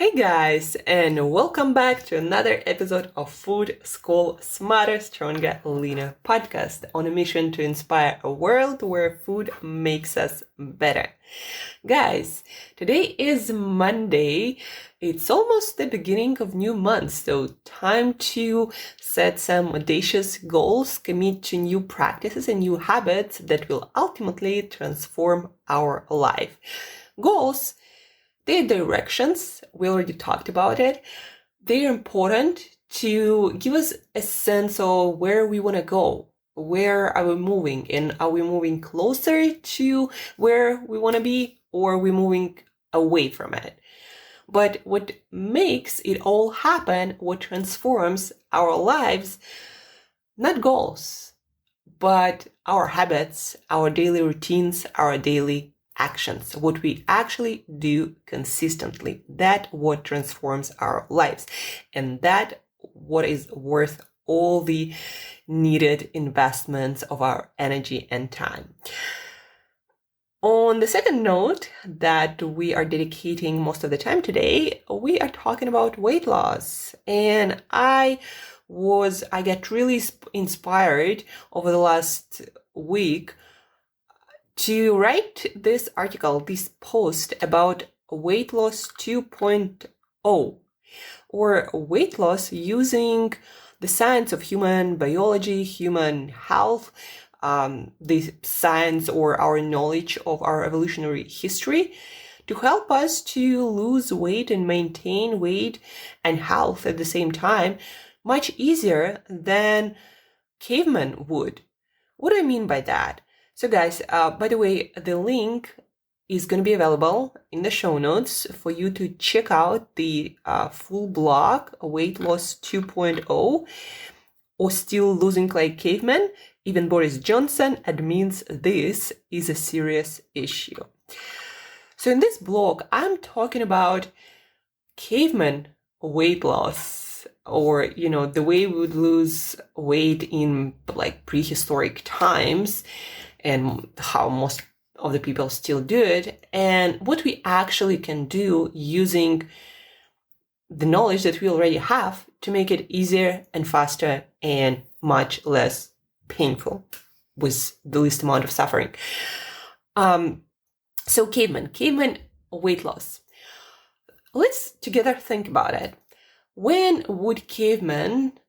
Hey guys, and welcome back to another episode of Food School Smarter, Stronger, Leaner podcast on a mission to inspire a world where food makes us better. Guys, today is Monday. It's almost the beginning of new month, so time to set some audacious goals, commit to new practices and new habits that will ultimately transform our life. Goals, their directions, we already talked about it. They're important to give us a sense of where we want to go. Where are we moving? And are we moving closer to where we want to be, or are we moving away from it? But what makes it all happen, what transforms our lives, not goals, but our habits, our daily routines, our daily actions, what we actually do consistently. That what transforms our lives, and that what is worth all the needed investments of our energy and time. On the second note that we are dedicating most of the time today, we are talking about weight loss. And I got really inspired over the last week to write this article, this post about weight loss 2.0, or weight loss using the science of human biology, human health, the science or our knowledge of our evolutionary history to help us to lose weight and maintain weight and health at the same time much easier than cavemen would. What do I mean by that? So guys, by the way, the link is going to be available in the show notes for you to check out the full blog, Weight Loss 2.0, or Still Losing Like Cavemen. Even Boris Johnson admits this is a serious issue. So in this blog, I'm talking about caveman weight loss, or, the way we would lose weight in like prehistoric times, and how most of the people still do it, and what we actually can do using the knowledge that we already have to make it easier and faster and much less painful with the least amount of suffering. So caveman weight loss. Let's together think about it. When would cavemen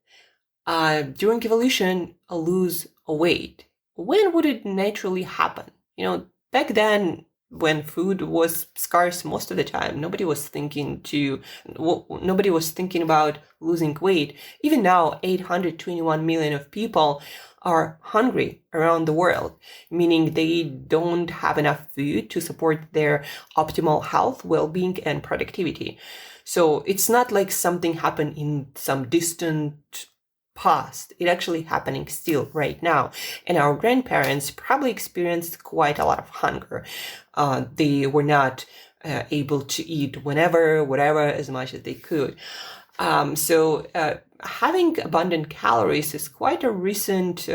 during evolution lose weight? When would it naturally happen? Back then, when food was scarce most of the time, nobody was thinking about losing weight. Even now, 821 million of people are hungry around the world, meaning they don't have enough food to support their optimal health, well-being, and productivity. So it's not like something happened in some distant past. It actually happening still right now. And our grandparents probably experienced quite a lot of hunger. They were not able to eat whenever, whatever, as much as they could. So having abundant calories is quite a recent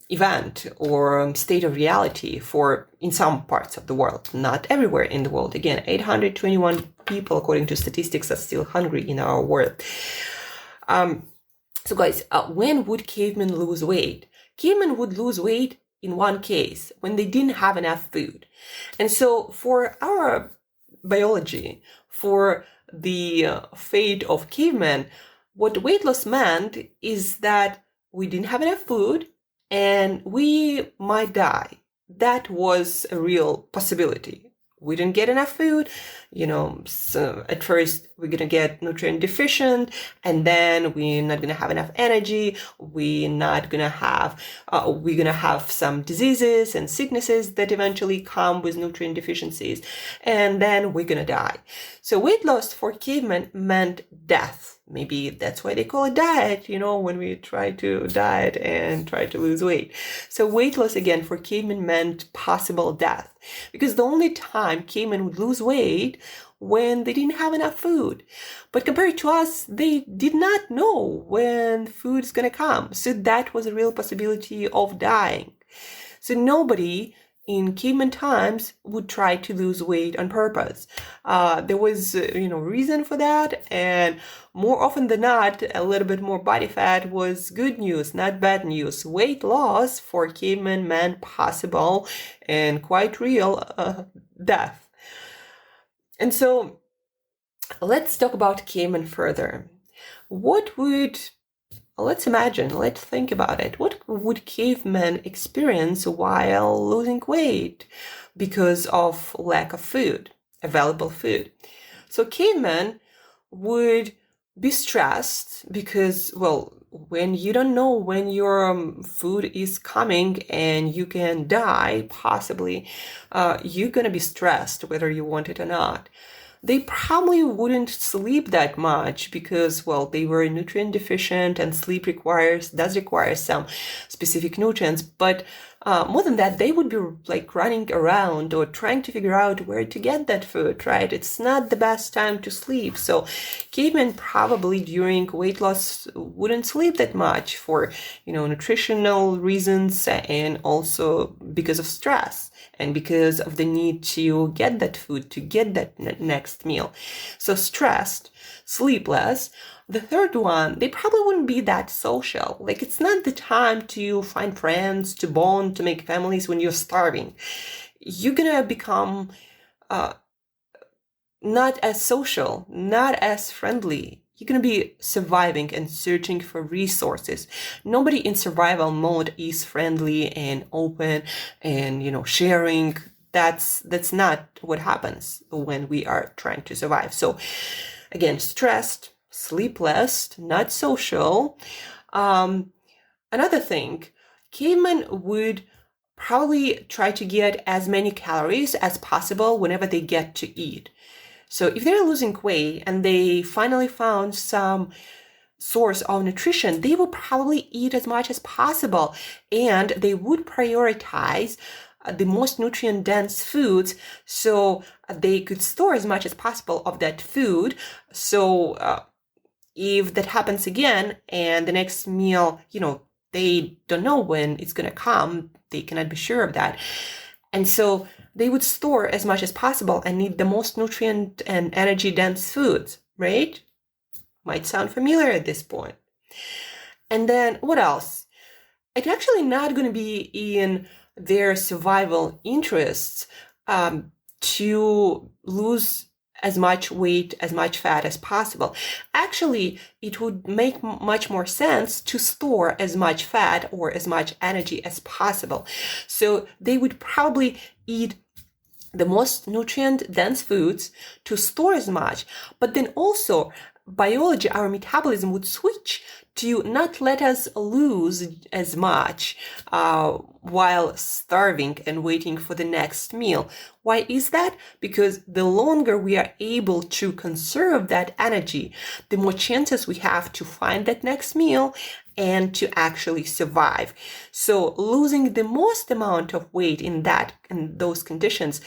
event or state of reality in some parts of the world, not everywhere in the world. Again, 821 people, according to statistics, are still hungry in our world. So guys, when would cavemen lose weight? Cavemen would lose weight in one case, when they didn't have enough food. And so for our biology, for the fate of cavemen, what weight loss meant is that we didn't have enough food and we might die. That was a real possibility. We didn't get enough food, so at first we're going to get nutrient deficient, and then we're not going to have enough energy. We're going to have some diseases and sicknesses that eventually come with nutrient deficiencies, and then we're going to die. So weight loss for cavemen meant death. Maybe that's why they call it diet, when we try to diet and try to lose weight. So weight loss, again, for cavemen meant possible death, because the only time cavemen would lose weight when they didn't have enough food. But compared to us, they did not know when food is going to come. So that was a real possibility of dying. So nobody in caveman times would try to lose weight on purpose. There was, reason for that, and more often than not, a little bit more body fat was good news, not bad news. Weight loss for cavemen meant possible and quite real death. And so let's talk about cavemen further. Let's imagine, let's think about it. What would cavemen experience while losing weight because of lack of food, available food? So cavemen would be stressed because, when you don't know when your food is coming and you can die, possibly, you're going to be stressed whether you want it or not. They probably wouldn't sleep that much because, they were nutrient deficient, and sleep does require some specific nutrients. But more than that, they would be like running around or trying to figure out where to get that food, right? It's not the best time to sleep. So cavemen probably during weight loss wouldn't sleep that much for, nutritional reasons, and also because of stress and because of the need to get that food, to get that next meal. So stressed, sleepless. The third one, they probably wouldn't be that social. Like, it's not the time to find friends, to bond, to make families when you're starving. You're gonna become not as social, not as friendly. You're going to be surviving and searching for resources. Nobody in survival mode is friendly and open and, sharing. That's not what happens when we are trying to survive. So again, stressed, sleepless, not social. Another thing, cavemen would probably try to get as many calories as possible whenever they get to eat. So if they're losing weight and they finally found some source of nutrition, they will probably eat as much as possible, and they would prioritize the most nutrient-dense foods so they could store as much as possible of that food. So if that happens again and the next meal, they don't know when it's going to come, they cannot be sure of that. And so they would store as much as possible and need the most nutrient and energy dense foods, right? Might sound familiar at this point. And then what else? It's actually not going to be in their survival interests to lose as much weight, as much fat as possible. Actually, it would make much more sense to store as much fat or as much energy as possible. So they would probably eat the most nutrient-dense foods to store as much, but then also biology, our metabolism would switch to not let us lose as much while starving and waiting for the next meal. Why is that? Because the longer we are able to conserve that energy, the more chances we have to find that next meal and to actually survive. So losing the most amount of weight in those conditions,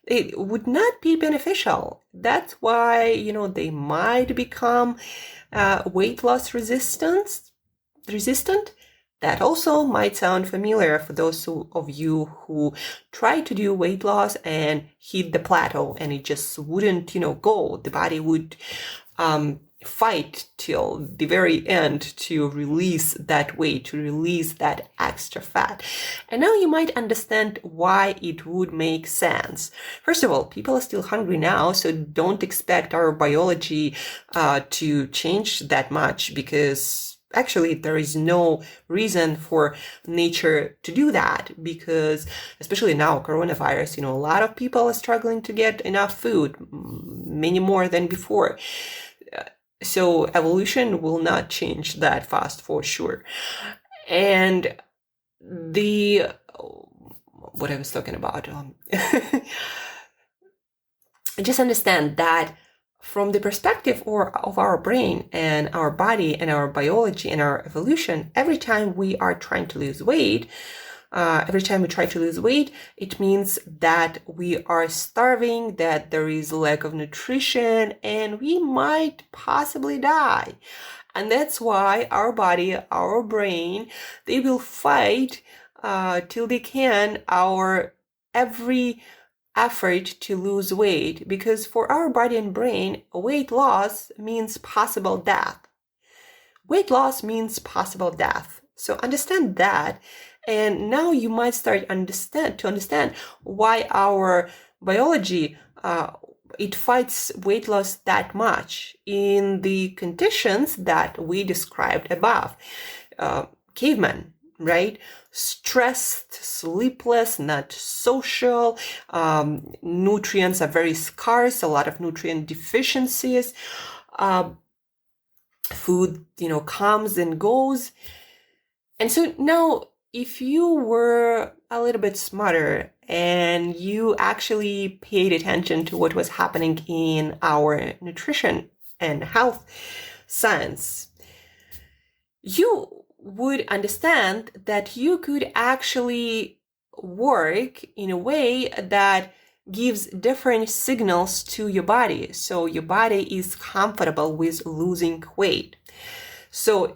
it would not be beneficial. That's why, they might become weight loss resistant. That also might sound familiar for those of you who try to do weight loss and hit the plateau and it just wouldn't, go. The body would fight till the very end to release that weight, to release that extra fat. And now you might understand why it would make sense. First of all, people are still hungry now, so don't expect our biology to change that much, because actually there is no reason for nature to do that, because especially now, coronavirus, a lot of people are struggling to get enough food, many more than before. So evolution will not change that fast for sure. And what I was talking about, just understand that from the perspective of our brain and our body and our biology and our evolution, every time we are trying to lose weight, it means that we are starving, that there is lack of nutrition, and we might possibly die. And that's why our body, our brain, they will fight till they can our every effort to lose weight, because for our body and brain, weight loss means possible death. Weight loss means possible death. So understand that. And now you might start to understand why our biology it fights weight loss that much in the conditions that we described above. Cavemen, right? Stressed, sleepless, not social, nutrients are very scarce, a lot of nutrient deficiencies, food, comes and goes. And so now, if you were a little bit smarter and you actually paid attention to what was happening in our nutrition and health science, you would understand that you could actually work in a way that gives different signals to your body. So your body is comfortable with losing weight. So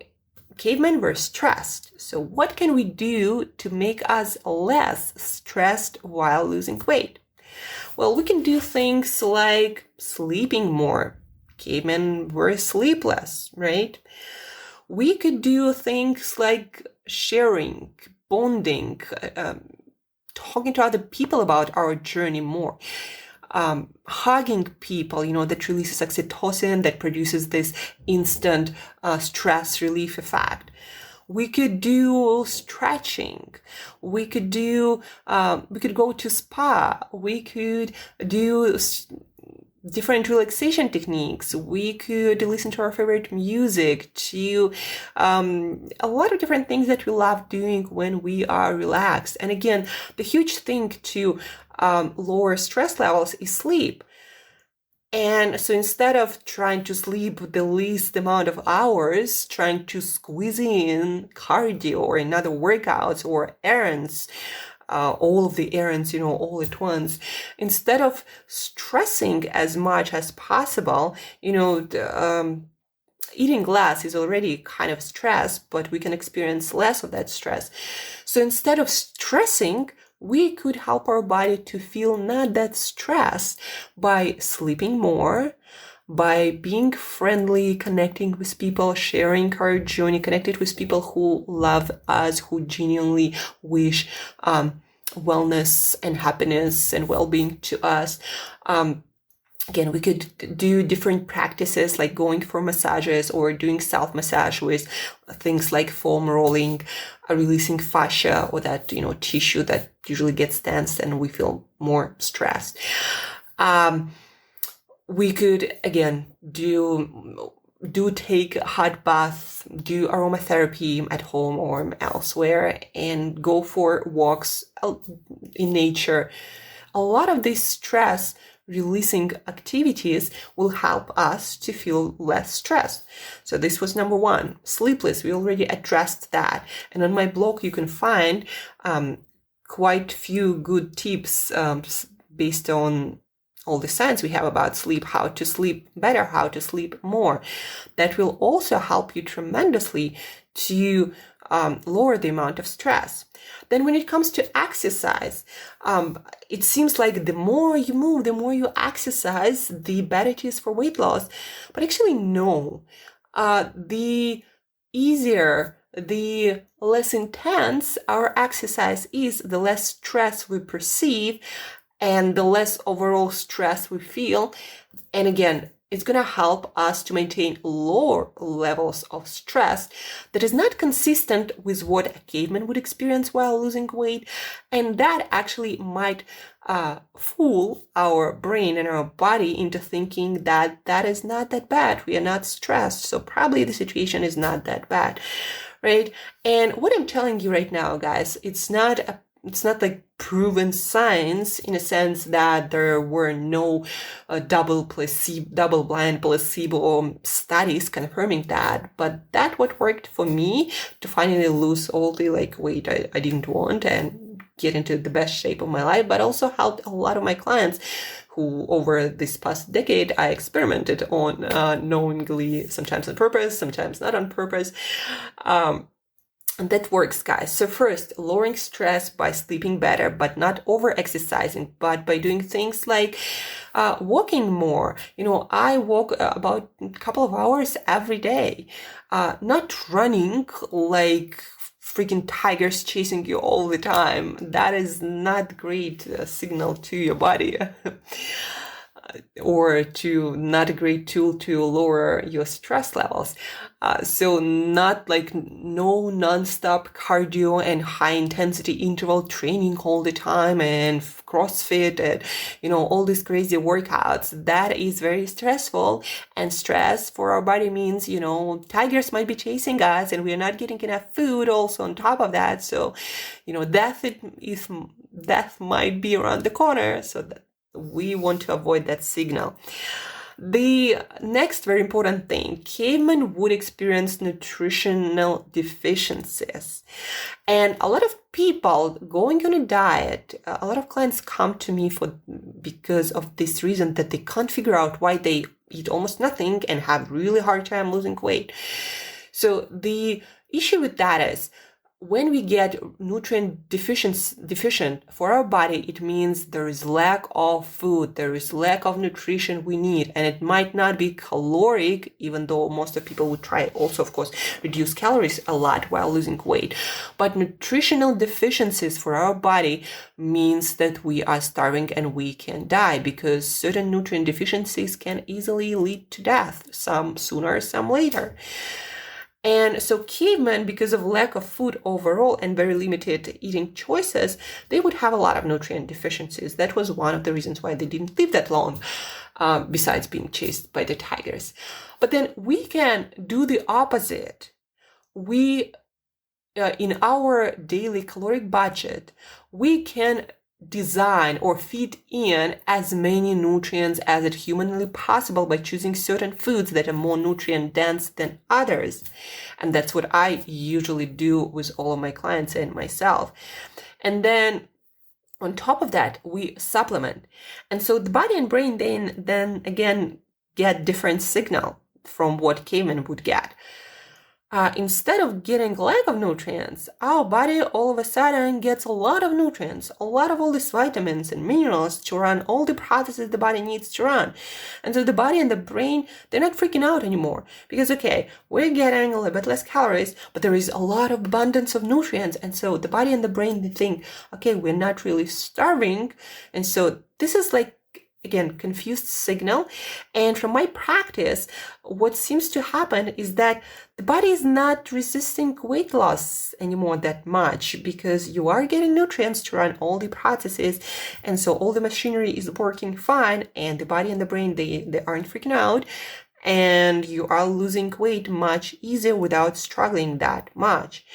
cavemen were stressed. So what can we do to make us less stressed while losing weight? Well, we can do things like sleeping more. Cavemen were sleepless, right? We could do things like sharing, bonding, talking to other people about our journey more. Hugging people, that releases oxytocin, that produces this instant stress relief effect. We could do stretching. We could go to spa. We could do different relaxation techniques. We could listen to our favorite music, to a lot of different things that we love doing when we are relaxed. And again, the huge thing to lower stress levels is sleep. And so instead of trying to sleep the least amount of hours, trying to squeeze in cardio or another workouts or errands, all of the errands, all at once, instead of stressing as much as possible, eating less is already kind of stress, but we can experience less of that stress. So instead of stressing, we could help our body to feel not that stressed by sleeping more, by being friendly, connecting with people, sharing our journey, connected with people who love us, who genuinely wish wellness and happiness and well-being to us. Again, we could do different practices like going for massages or doing self-massage with things like foam rolling, releasing fascia or that, tissue that usually gets tense and we feel more stressed. We could, again, take a hot bath, do aromatherapy at home or elsewhere, and go for walks in nature. A lot of this stress releasing activities will help us to feel less stressed. So this was number one. Sleepless, we already addressed that. And on my blog, you can find quite few good tips based on all the science we have about sleep, how to sleep better, how to sleep more. That will also help you tremendously to lower the amount of stress. Then when it comes to exercise, it seems like the more you move, the more you exercise, the better it is for weight loss. But actually, no. The easier, the less intense our exercise is, the less stress we perceive and the less overall stress we feel. And again, it's going to help us to maintain lower levels of stress that is not consistent with what a caveman would experience while losing weight. And that actually might fool our brain and our body into thinking that that is not that bad. We are not stressed. So probably the situation is not that bad, right? And what I'm telling you right now, guys, it's not like proven science in a sense that there were no double-blind placebo studies confirming that, but that what worked for me to finally lose all the weight I didn't want and get into the best shape of my life, but also helped a lot of my clients who over this past decade I experimented on knowingly, sometimes on purpose, sometimes not on purpose. And that works, guys. So first, lowering stress by sleeping better, but not over-exercising, but by doing things like walking more. I walk about a couple of hours every day. Not running like freaking tigers chasing you all the time. That is not great signal to your body. Or to not a great tool to lower your stress levels. So not like no non-stop cardio and high intensity interval training all the time and CrossFit and, all these crazy workouts. That is very stressful, and stress for our body means, tigers might be chasing us and we're not getting enough food also on top of that. So, death might be around the corner. So that we want to avoid that signal. The next very important thing, cavemen would experience nutritional deficiencies. And a lot of people going on a diet, a lot of clients come to me because of this reason, that they can't figure out why they eat almost nothing and have really hard time losing weight. So the issue with that is, when we get nutrient deficient for our body, it means there is lack of food, there is lack of nutrition we need, and it might not be caloric, even though most of people would try also, of course, reduce calories a lot while losing weight. But nutritional deficiencies for our body means that we are starving and we can die, because certain nutrient deficiencies can easily lead to death, some sooner, some later. And so cavemen, because of lack of food overall and very limited eating choices, they would have a lot of nutrient deficiencies. That was one of the reasons why they didn't live that long, besides being chased by the tigers. But then we can do the opposite. We, in our daily caloric budget, we can design or feed in as many nutrients as it humanly possible by choosing certain foods that are more nutrient dense than others. And that's what I usually do with all of my clients and myself. And then on top of that, we supplement. And so the body and brain then again get different signal from what cavemen would get. Instead of getting lack of nutrients, our body all of a sudden gets a lot of nutrients, a lot of all these vitamins and minerals to run all the processes the body needs to run. And so the body and the brain, they're not freaking out anymore, because, okay, we're getting a little bit less calories, but there is a lot of abundance of nutrients. And so the body and the brain, they think, okay, we're not really starving. And so this is like, again, confused signal. And from my practice, what seems to happen is that the body is not resisting weight loss anymore that much, because you are getting nutrients to run all the processes. And so all the machinery is working fine, and the body and the brain, they aren't freaking out. And you are losing weight much easier without struggling that much.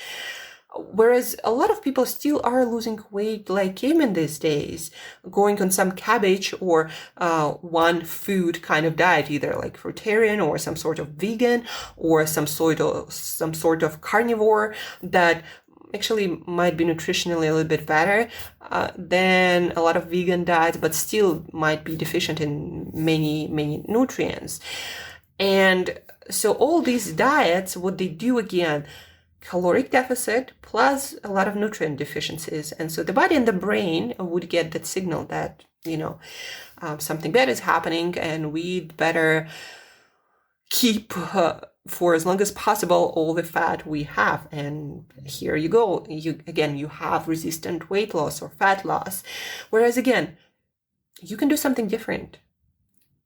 Whereas a lot of people still are losing weight like cavemen these days, going on some cabbage or one food kind of diet, either like fruitarian or some sort of vegan or some sort of carnivore that actually might be nutritionally a little bit better than a lot of vegan diets, but still might be deficient in many nutrients. And so all these diets, what they do again, caloric deficit plus a lot of nutrient deficiencies. And so the body and the brain would get that signal that, something bad is happening, and we'd better keep for as long as possible all the fat we have. And here you go. You have resistant weight loss or fat loss. Whereas again, you can do something different.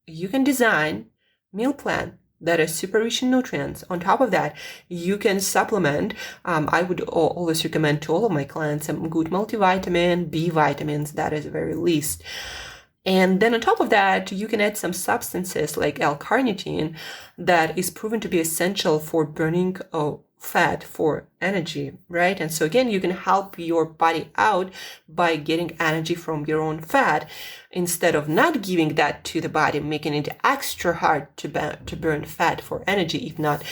You can design meal plan that is super rich in nutrients. On top of that, you can supplement. I would always recommend to all of my clients some good multivitamin, B vitamins, that is the very least. And then on top of that, you can add some substances like L-carnitine that is proven to be essential for burning fat for energy, right? And so again, you can help your body out by getting energy from your own fat instead of not giving that to the body, making it extra hard to burn fat for energy, if not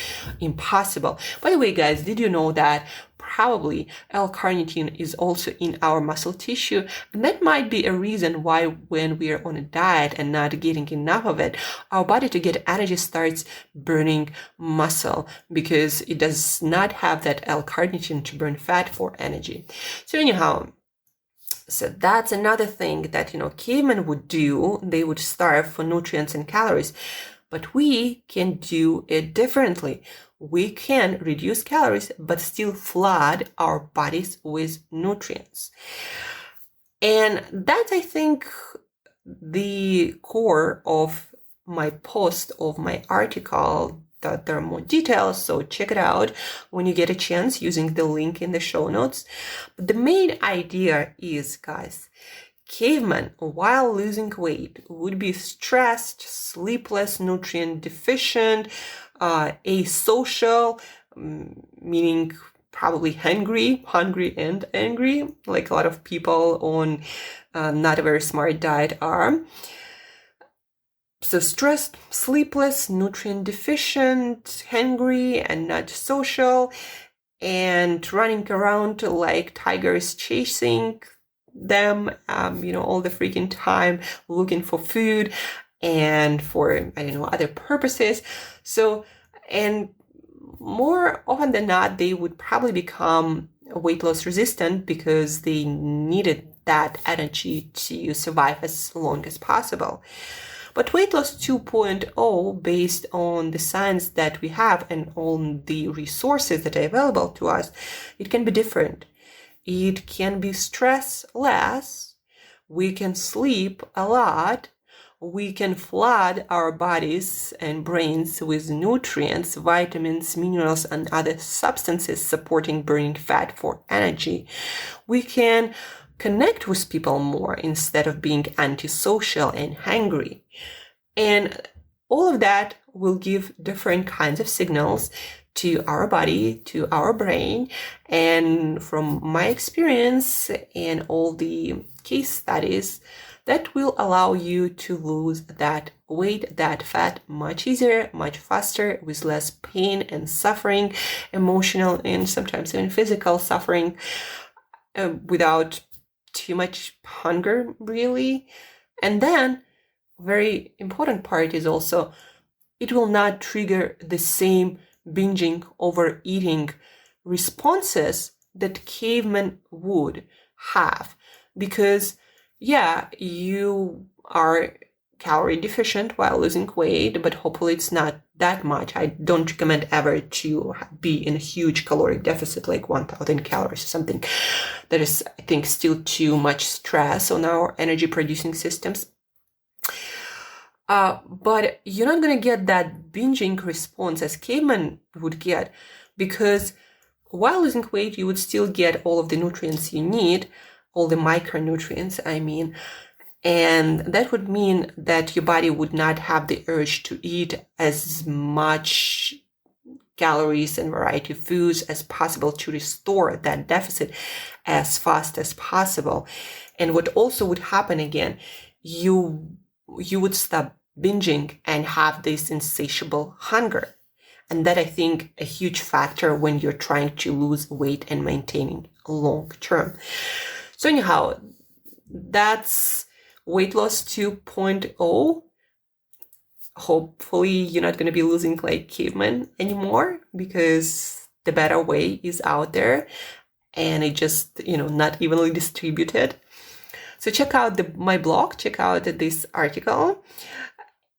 impossible. By the way, guys, did you know that probably L-carnitine is also in our muscle tissue? And that might be a reason why when we are on a diet and not getting enough of it, our body to get energy starts burning muscle, because it does not have that essential carnitine to burn fat for energy. So anyhow, so that's another thing that, cavemen would do. They would starve for nutrients and calories, but we can do it differently. We can reduce calories, but still flood our bodies with nutrients. And that's, I think, the core of my post, of my article. That there are more details, so check it out when you get a chance using the link in the show notes. But the main idea is, guys, cavemen, while losing weight, would be stressed, sleepless, nutrient deficient, asocial, meaning probably hungry and angry, like a lot of people on not a very smart diet are. So stressed, sleepless, nutrient deficient, hungry, and not social, and running around like tigers chasing them, all the freaking time, looking for food and for, other purposes. So, and more often than not, they would probably become weight loss resistant because they needed that energy to survive as long as possible. But weight loss 2.0, based on the science that we have and on the resources that are available to us, it can be different. It can be stress less. We can sleep a lot. We can flood our bodies and brains with nutrients, vitamins, minerals, and other substances supporting burning fat for energy. We can connect with people more instead of being antisocial and hungry. And all of that will give different kinds of signals to our body, to our brain. And from my experience and all the case studies, that will allow you to lose that weight, that fat much easier, much faster, with less pain and suffering, emotional and sometimes even physical suffering, without too much hunger, really. And then, very important part is also, it will not trigger the same binging, overeating responses that cavemen would have. Because, you are calorie deficient while losing weight, but hopefully it's not that much. I don't recommend ever to be in a huge caloric deficit, like 1,000 calories or something. That is, I think, still too much stress on our energy producing systems. But you're not going to get that binging response as cavemen would get, because while losing weight, you would still get all of the nutrients you need, all the micronutrients, and that would mean that your body would not have the urge to eat as much calories and variety of foods as possible to restore that deficit as fast as possible. And what also would happen again, you would stop binging and have this insatiable hunger. And that, I think, a huge factor when you're trying to lose weight and maintaining long term. So anyhow, that's weight loss 2.0. Hopefully you're not going to be losing like cavemen anymore, because the better way is out there and it just, not evenly distributed. So check out my blog, check out this article.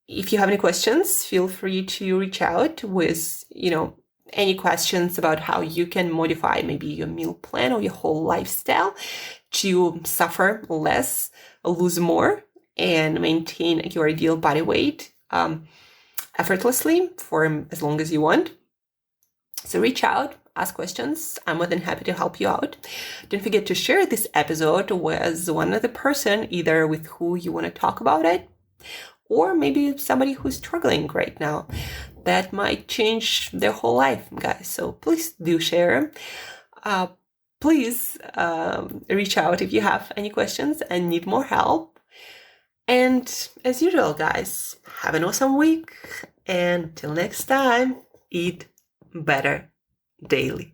If you have any questions, feel free to reach out with, any questions about how you can modify maybe your meal plan or your whole lifestyle to suffer less, lose more, and maintain your ideal body weight effortlessly for as long as you want. So reach out, ask questions. I'm more than happy to help you out. Don't forget to share this episode with one other person, either with who you want to talk about it, or maybe somebody who's struggling right now. That might change their whole life, guys. So please do share. Please reach out if you have any questions and need more help. And as usual, guys, have an awesome week. And till next time, eat better daily.